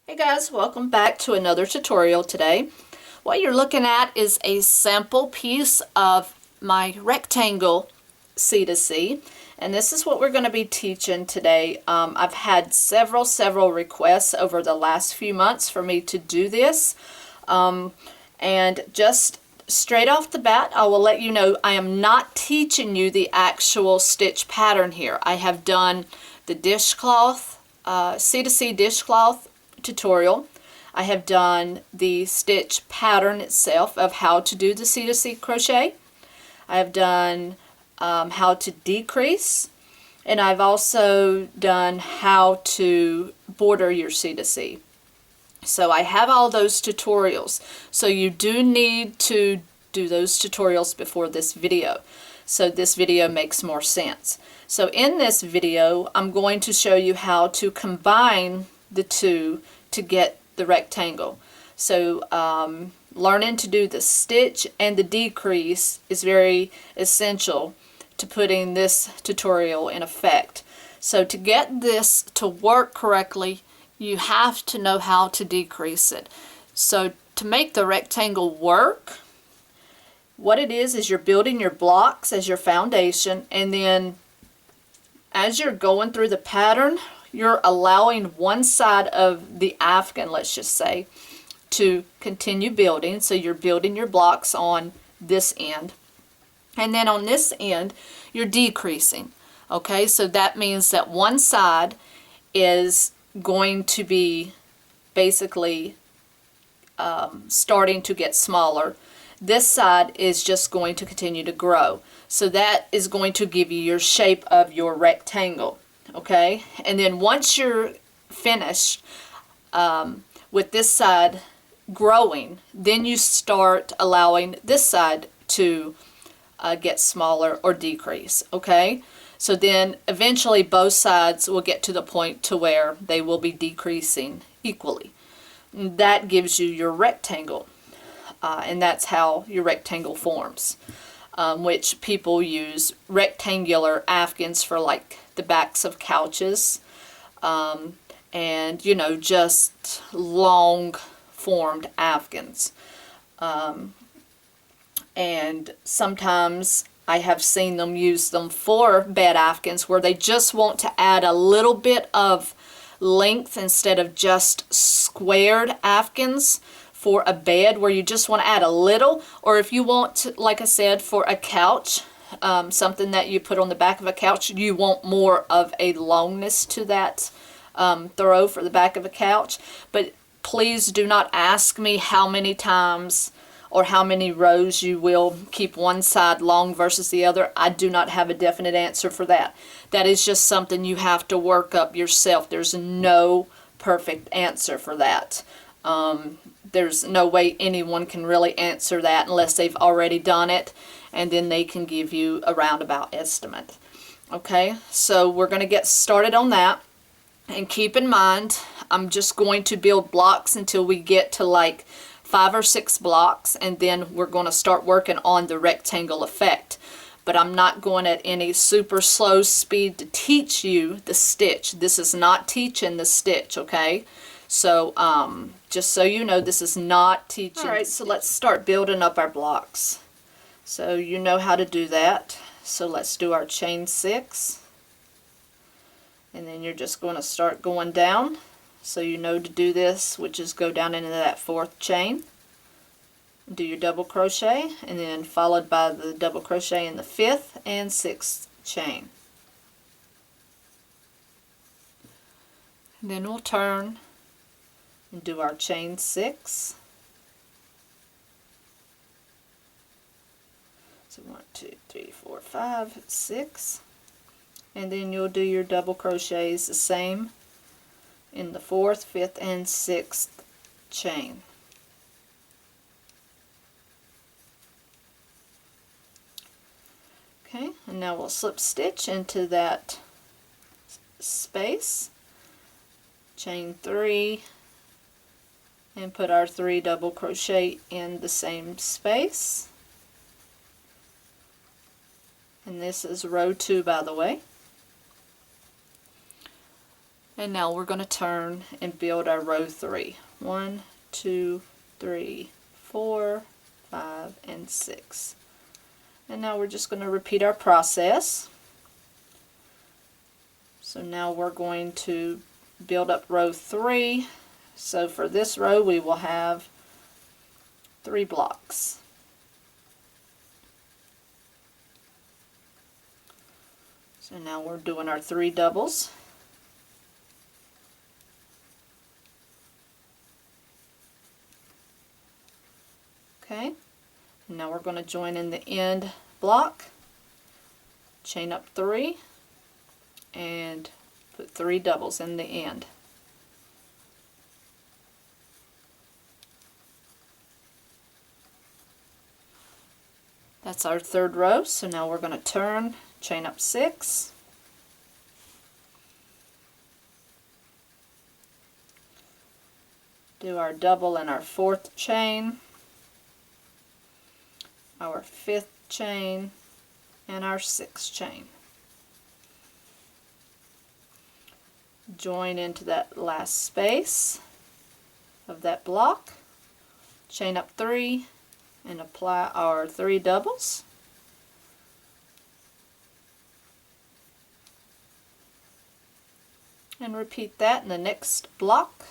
Hey guys, welcome back to another tutorial today. What you're looking at is a sample piece of my rectangle C2C, and this is what we're going to be teaching today. I've had several requests over the last few months for me to do this, and just straight off the bat I will let you know I am not teaching you the actual stitch pattern here. I have done the dishcloth, C2C dishcloth tutorial. I have done the stitch pattern itself of how to do the C2C crochet. I have done how to decrease, and I've also done how to border your C2C. So I have all those tutorials. So you do need to do those tutorials before this video. So this video makes more sense. So in this video, I'm going to show you how to combine the two to get the rectangle. So learning to do the stitch and the decrease is very essential to putting this tutorial in effect. So to get this to work correctly, you have to know how to decrease it. So to make the rectangle work, what it is you're building your blocks as your foundation, and then as you're going through the pattern, you're allowing one side of the afghan, let's just say, to continue building. So you're building your blocks on this end, and then on this end you're decreasing. Okay, so that means that one side is going to be basically starting to get smaller. This side is just going to continue to grow. So that is going to give you your shape of your rectangle. Okay, and then once you're finished with this side growing, then you start allowing this side to get smaller or decrease. Okay, so then eventually both sides will get to the point to where they will be decreasing equally. That gives you your rectangle, and that's how your rectangle forms, which people use rectangular afghans for, like the backs of couches, and you know, just long formed afghans. And sometimes I have seen them use them for bed afghans where they just want to add a little bit of length instead of just squared afghans for a bed, where you just want to add a little. Or if you want to, like I said, for a couch, something that you put on the back of a couch, you want more of a longness to that throw for the back of a couch. But please do not ask me how many times or how many rows you will keep one side long versus the other. I do not have a definite answer for that. That is just something you have to work up yourself. There's no perfect answer for that. There's no way anyone can really answer that unless they've already done it, and then they can give you a roundabout estimate. Okay, so we're going to get started on that. And keep in mind, I'm just going to build blocks until we get to like 5 or 6 blocks, and then we're going to start working on the rectangle effect. But I'm not going at any super slow speed to teach you the stitch. This is not teaching the stitch, okay? So just so you know, this is not teaching. All right, so let's start building up our blocks. So you know how to do that. So let's do our chain 6. And then you're just going to start going down. So you know to do this, which is go down into that 4th chain. Do your double crochet, and then followed by the double crochet in the 5th and 6th chain. And then we'll turn and do our chain 6. So 1, 2, 3, 4, 5, 6. And then you'll do your double crochets the same in the 4th, 5th, and 6th chain. Okay, and now we'll slip stitch into that space, chain 3, and put our 3 double crochet in the same space. And this is row 2, by the way. And now we're going to turn and build our row 3. 1, 2, 3, 4, 5, and 6. And now we're just going to repeat our process. So now we're going to build up row 3. So for this row we will have 3 blocks. So now we're doing our 3 doubles. Okay, now we're going to join in the end block, chain up 3, and put 3 doubles in the end. That's our 3rd row, so now we're going to turn, chain up 6, do our double in our 4th chain, our 5th chain, and our 6th chain. Join into that last space of that block, chain up 3, and apply our 3 doubles. And repeat that in the next block.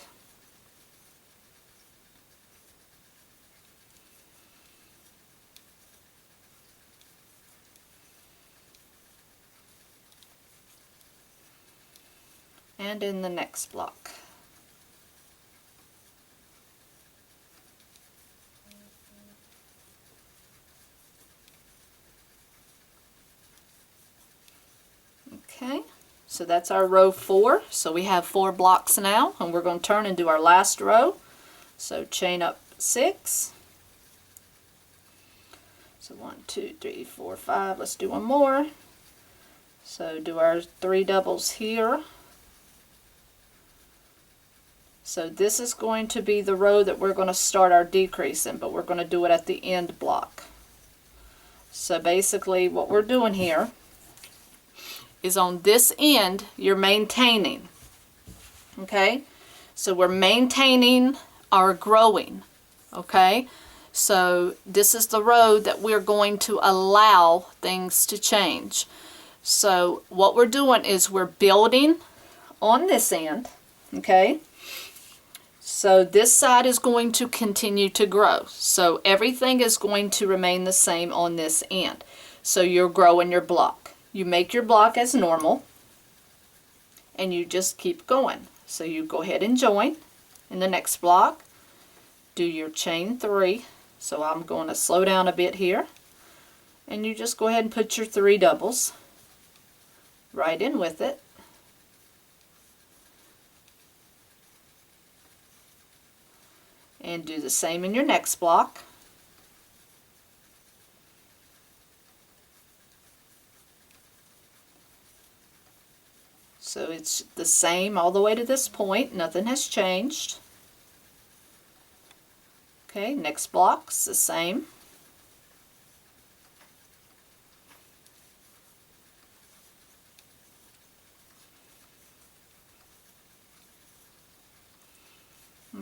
And in the next block. Okay, so that's our row 4. So we have 4 blocks now, and we're going to turn and do our last row. So chain up 6. So 1, 2, 3, 4, 5. Let's do one more. So do our 3 doubles here. So this is going to be the row that we're going to start our decrease in, but we're going to do it at the end block. So basically what we're doing here is on this end you're maintaining. Okay? So we're maintaining our growing. Okay? So this is the row that we're going to allow things to change. So what we're doing is we're building on this end. Okay? So this side is going to continue to grow. So everything is going to remain the same on this end. So you're growing your block. You make your block as normal and you just keep going. So you go ahead and join in the next block. Do your chain 3. So I'm going to slow down a bit here. And you just go ahead and put your 3 doubles right in with it. And do the same in your next block. So it's the same all the way to this point. Nothing has changed. Okay, next block's the same.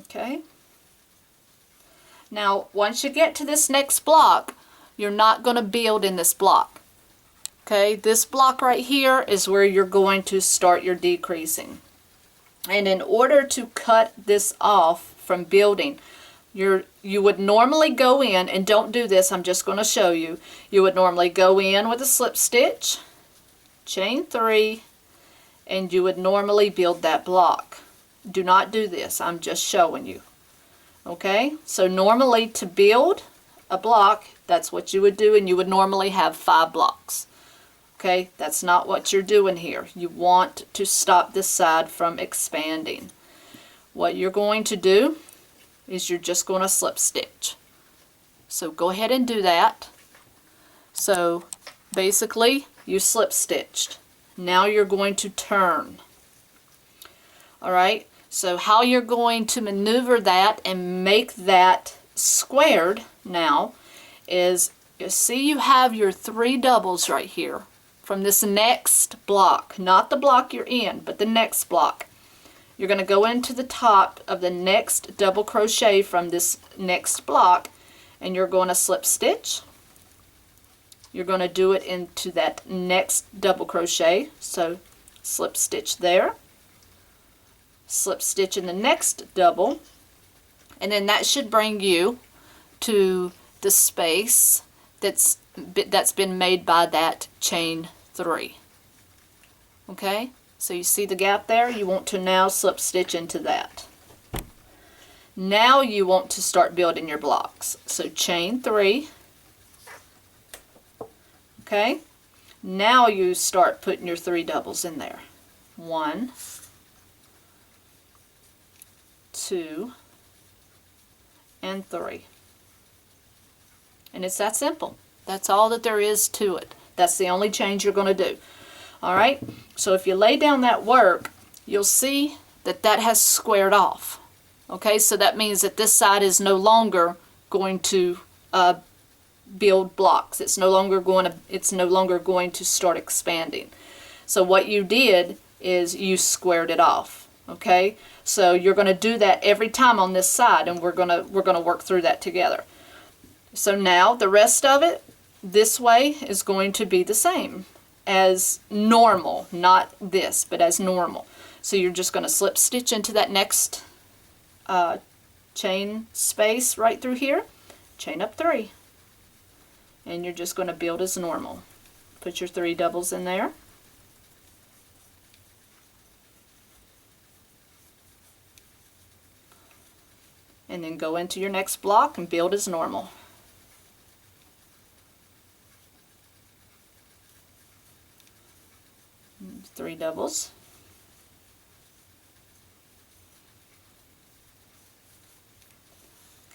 Okay. Now, once you get to this next block, you're not going to build in this block. Okay, this block right here is where you're going to start your decreasing. And in order to cut this off from building, you would normally go in, and don't do this, I'm just going to show you. You would normally go in with a slip stitch, chain 3, and you would normally build that block. Do not do this, I'm just showing you. Okay, so normally to build a block, that's what you would do, and you would normally have 5 blocks. Okay, that's not what you're doing here. You want to stop this side from expanding. What you're going to do is you're just going to slip stitch. So go ahead and do that. So basically you slip stitched. Now you're going to turn. Alright, so how you're going to maneuver that and make that squared now is, you see you have your 3 doubles right here from this next block, not the block you're in, but the next block. you're going to go into the top of the next double crochet from this next block, and you're going to slip stitch. You're going to do it into that next double crochet, so slip stitch there, slip stitch in the next double, and then that should bring you to the space that's been made by that chain 3. Okay, so you see the gap there? You want to now slip stitch into that. Now you want to start building your blocks. So chain 3. Okay, now you start putting your 3 doubles in there. 1, 2, and 3. And it's that simple. That's all that there is to it. That's the only change you're going to do. Alright, so if you lay down that work, you'll see that that has squared off. Okay, so that means that this side is no longer going to build blocks. It's no longer going to start expanding. So what you did is you squared it off. Okay, so you're going to do that every time on this side, and we're going to work through that together. So now the rest of it this way is going to be the same as normal, not this, but as normal. So you're just going to slip stitch into that next chain space right through here, chain up 3, and you're just going to build as normal. Put your 3 doubles in there. And then go into your next block and build as normal. And 3 doubles.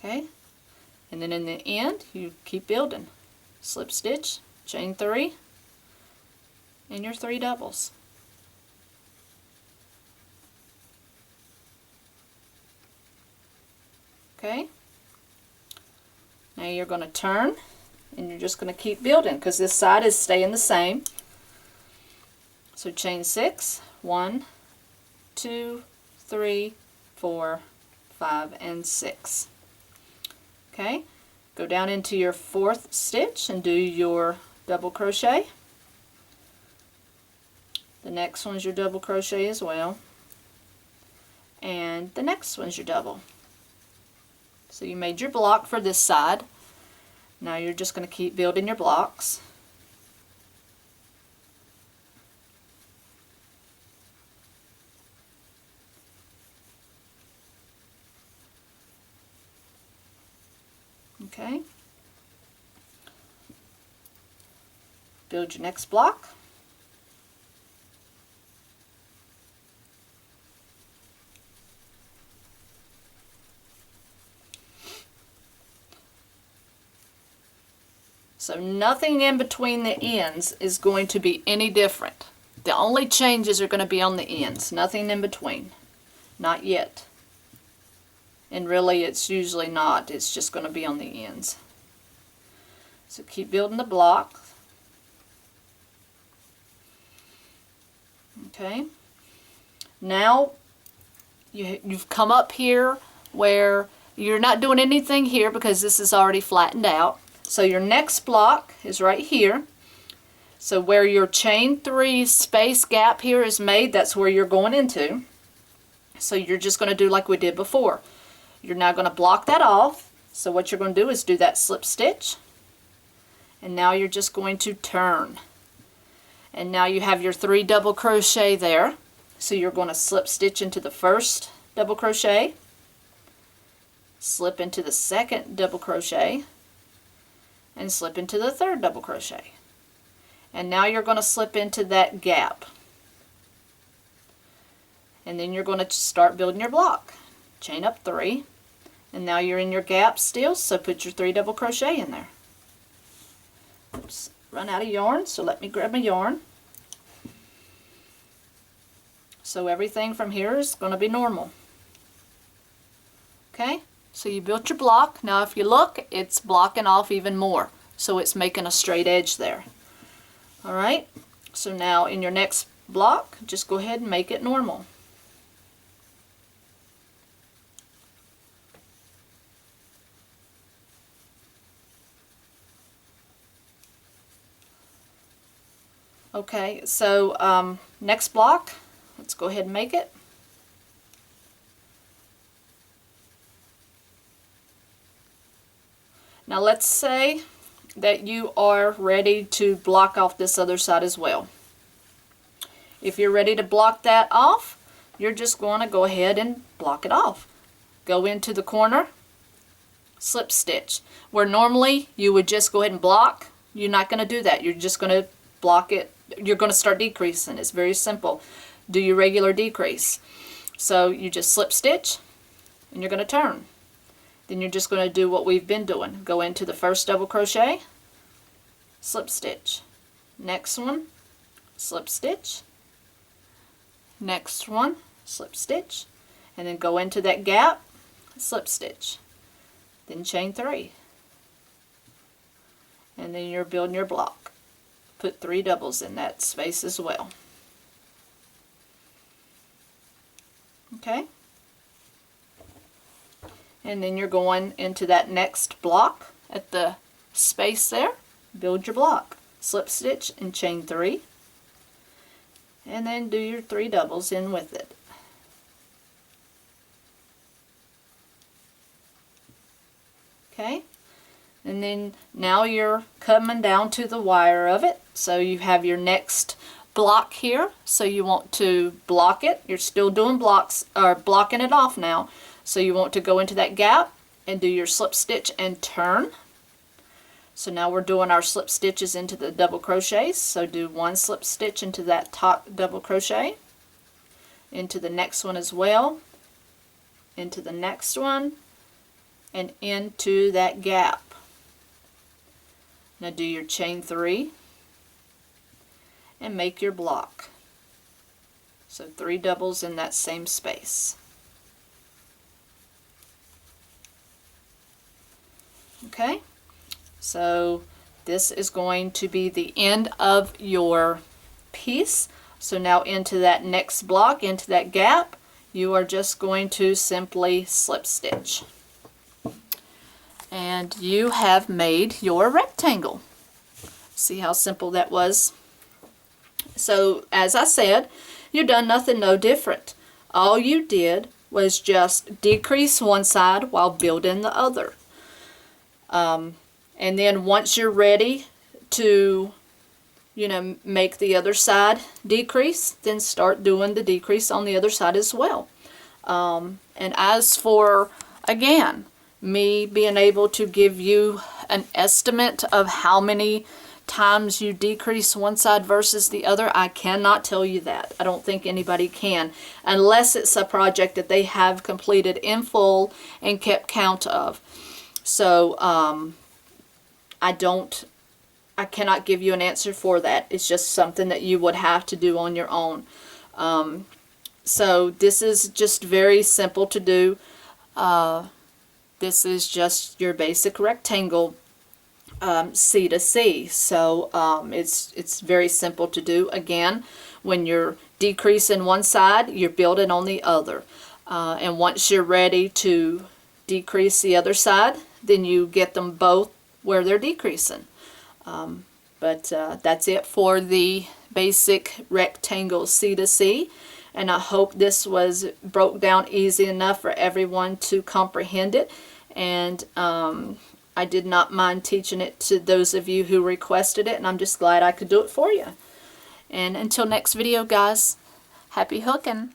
Okay, and then in the end you keep building. Slip stitch, chain 3, and your 3 doubles. Okay, now you're going to turn, and you're just going to keep building because this side is staying the same. So chain 6, 1, 2, 3, 4, 5, and 6. Okay, go down into your 4th stitch and do your double crochet. The next one's your double crochet as well, and the next one's your double. So you made your block for this side. Now you're just going to keep building your blocks. Okay. Build your next block. So nothing in between the ends is going to be any different. The only changes are going to be on the ends, nothing in between. Not yet. And really it's usually not, it's just going to be on the ends. So keep building the block. Okay. Now you've come up here where you're not doing anything here because this is already flattened out. So your next block is right here. So where your chain 3 space gap here is made, that's where you're going into. So you're just going to do like we did before. You're now going to block that off. So what you're going to do is do that slip stitch. And now you're just going to turn. And now you have your 3 double crochet there. So you're going to slip stitch into the first double crochet, slip into the second double crochet, and slip into the third double crochet. And now you're going to slip into that gap. And then you're going to start building your block. Chain up 3, and now you're in your gap still, so put your 3 double crochet in there. Oops, run out of yarn, so let me grab my yarn. So everything from here is going to be normal. Okay, so you built your block. Now if you look, it's blocking off even more, so it's making a straight edge there. Alright, so now in your next block, just go ahead and make it normal. Okay, so next block, let's go ahead and make it. Now let's say that you are ready to block off this other side as well. If you're ready to block that off, you're just going to go ahead and block it off. Go into the corner, slip stitch. Where normally you would just go ahead and block, you're not going to do that. You're just going to block it. You're going to start decreasing. It's very simple. Do your regular decrease. So you just slip stitch and you're going to turn. Then you're just going to do what we've been doing. Go into the first double crochet, slip stitch. Next one, slip stitch. Next one, slip stitch. And then go into that gap, slip stitch. Then chain 3. And then you're building your block. Put 3 doubles in that space as well. Okay? And then you're going into that next block at the space there. Build your block. Slip stitch and chain 3. And then do your 3 doubles in with it. Okay? And then now you're coming down to the wire of it. So you have your next block here. So you want to block it. You're still doing blocks, or blocking it off now. So you want to go into that gap and do your slip stitch and turn. So now we're doing our slip stitches into the double crochets. So do 1 slip stitch into that top double crochet, into the next one as well, into the next one, and into that gap. Now do your chain 3 and make your block. So 3 doubles in that same space. Okay, so this is going to be the end of your piece. So now into that next block, into that gap, you are just going to simply slip stitch. And you have made your rectangle. See how simple that was? So as I said, you've done nothing no different. All you did was just decrease one side while building the other. And then once you're ready to, make the other side decrease, then start doing the decrease on the other side as well. And as for, again, me being able to give you an estimate of how many times you decrease one side versus the other, I cannot tell you that. I don't think anybody can, unless it's a project that they have completed in full and kept count of. So I cannot give you an answer for that. It's just something that you would have to do on your own. So this is just very simple to do. This is just your basic rectangle C2C. So it's very simple to do. Again, when you're decreasing one side, you're building on the other. And once you're ready to decrease the other side, then you get them both where they're decreasing. But that's it for the basic rectangle C2C. And I hope this was broke down easy enough for everyone to comprehend it. And I did not mind teaching it to those of you who requested it, and I'm just glad I could do it for you. And until next video, guys, happy hooking!